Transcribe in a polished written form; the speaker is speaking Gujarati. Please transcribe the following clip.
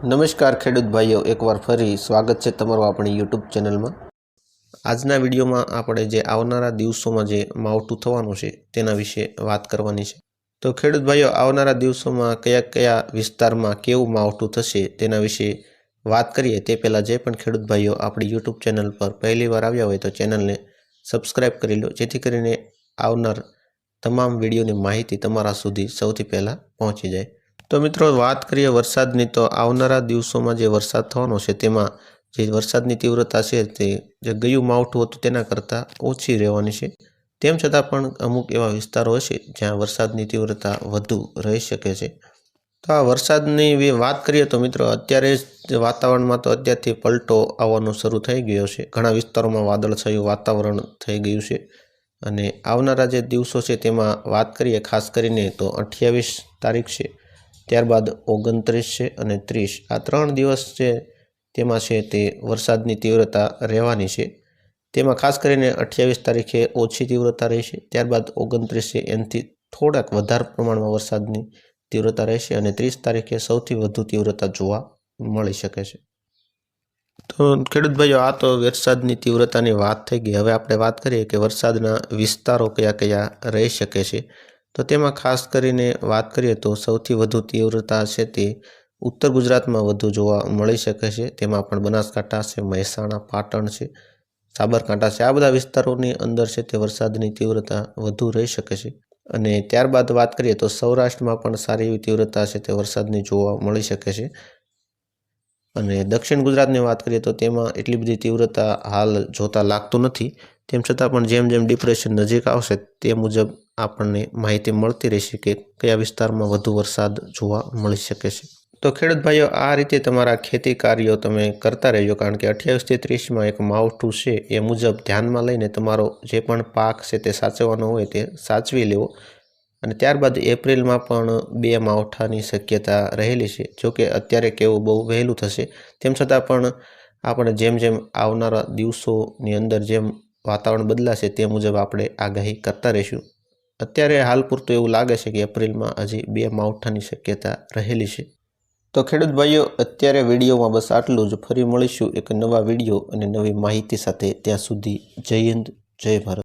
નમસ્કાર ખેડૂત ભાઈઓ, એકવાર ફરી સ્વાગત છે તમારું આપણી યુટ્યુબ ચેનલમાં। આજના વિડીયોમાં આપણે જે આવનારા દિવસોમાં જે માવઠું થવાનું છે તેના વિશે વાત કરવાની છે। તો ખેડૂત ભાઈઓ, આવનારા દિવસોમાં કયા કયા વિસ્તારમાં કેવું માવઠું થશે તેના વિશે વાત કરીએ તે પહેલાં જે પણ ખેડૂત ભાઈઓ આપણી યુટ્યુબ ચેનલ પર પહેલીવાર આવ્યા હોય તો ચેનલને સબસ્ક્રાઈબ કરી લો, જેથી કરીને આવનાર તમામ વિડીયોની માહિતી તમારા સુધી સૌથી પહેલાં પહોંચી જાય। તો મિત્રો, વાત કરીએ વરસાદની, તો આવનારા દિવસોમાં જે વરસાદ થવાનો છે તેમાં જે વરસાદની તીવ્રતા છે તે જે ગયું માવઠું હતું તેના કરતાં ઓછી રહેવાની છે। તેમ છતાં પણ અમુક એવા વિસ્તારો હશે જ્યાં વરસાદની તીવ્રતા વધુ રહી શકે છે। તો આ વરસાદની વાત કરીએ તો મિત્રો, અત્યારે જ વાતાવરણમાં તો અત્યારથી પલટો આવવાનો શરૂ થઈ ગયો છે। ઘણા વિસ્તારોમાં વાદળછાયું વાતાવરણ થઈ ગયું છે અને આવનારા જે દિવસો છે તેમાં વાત કરીએ ખાસ કરીને તો 28 તારીખ છે, ત્યારબાદ 29 છે અને 30, આ 3 દિવસ છે તેમાં છે તે વરસાદની તીવ્રતા રહેવાની છે। તેમાં ખાસ કરીને 28 તારીખે ઓછી તીવ્રતા રહેશે, ત્યારબાદ 29 છે એનાથી થોડાક વધારે પ્રમાણમાં વરસાદની તીવ્રતા રહેશે અને 30 તારીખે સૌથી વધુ તીવ્રતા જોવા મળી શકે છે। તો ખેડૂત ભાઈઓ, આ તો વરસાદની તીવ્રતાની વાત થઈ ગઈ। હવે આપણે વાત કરીએ કે વરસાદના વિસ્તારો કયા કયા રહી શકે છે। તો તેમાં ખાસ કરીને વાત કરીએ તો સૌથી વધુ તીવ્રતા છે તે ઉત્તર ગુજરાતમાં વધુ જોવા મળી શકે છે। તેમાં પણ બનાસકાંઠા છે, મહેસાણા, પાટણ છે, સાબરકાંઠા છે, આ બધા વિસ્તારોની અંદર છે તે વરસાદની તીવ્રતા વધુ રહી શકે છે। અને ત્યારબાદ વાત કરીએ તો સૌરાષ્ટ્રમાં પણ સારી એવી તીવ્રતા છે તે વરસાદની જોવા મળી શકે છે। અને દક્ષિણ ગુજરાતની વાત કરીએ તો તેમાં એટલી બધી તીવ્રતા હાલ જોતા લાગતું નથી। તેમ છતાં પણ જેમ જેમ ડિપ્રેશન નજીક આવશે તે મુજબ આપણને માહિતી મળતી રહેશે કે કયા વિસ્તારમાં વધુ વરસાદ જોવા મળી શકે છે। તો ખેડૂત ભાઈઓ, આ રીતે તમારા ખેતી કાર્યો તમે કરતા રહેજો, કારણ કે 28 થી 30માં એક માવઠું છે એ મુજબ ધ્યાનમાં લઈને તમારો જે પણ પાક છે તે સાચવવાનો હોય તે સાચવી લેવો। અને ત્યારબાદ એપ્રિલમાં પણ 2 માવઠાની શક્યતા રહેલી છે। જોકે અત્યારે કેવું બહુ વહેલું થશે, તેમ છતાં પણ આપણે જેમ જેમ આવનારા દિવસોની અંદર જેમ વાતાવરણ બદલાશે તે મુજબ આપણે આગાહી કરતા રહીશું। અત્યારે હાલ પૂરતું એવું લાગે છે કે એપ્રિલમાં હજી 2 માવઠાની શક્યતા રહેલી છે। તો ખેડૂત ભાઈઓ, અત્યારે વિડીયોમાં બસ આટલું જ। ફરી મળીશું એક નવા વિડીયો અને નવી માહિતી સાથે। ત્યાં સુધી જય હિન્દ, જય ભારત।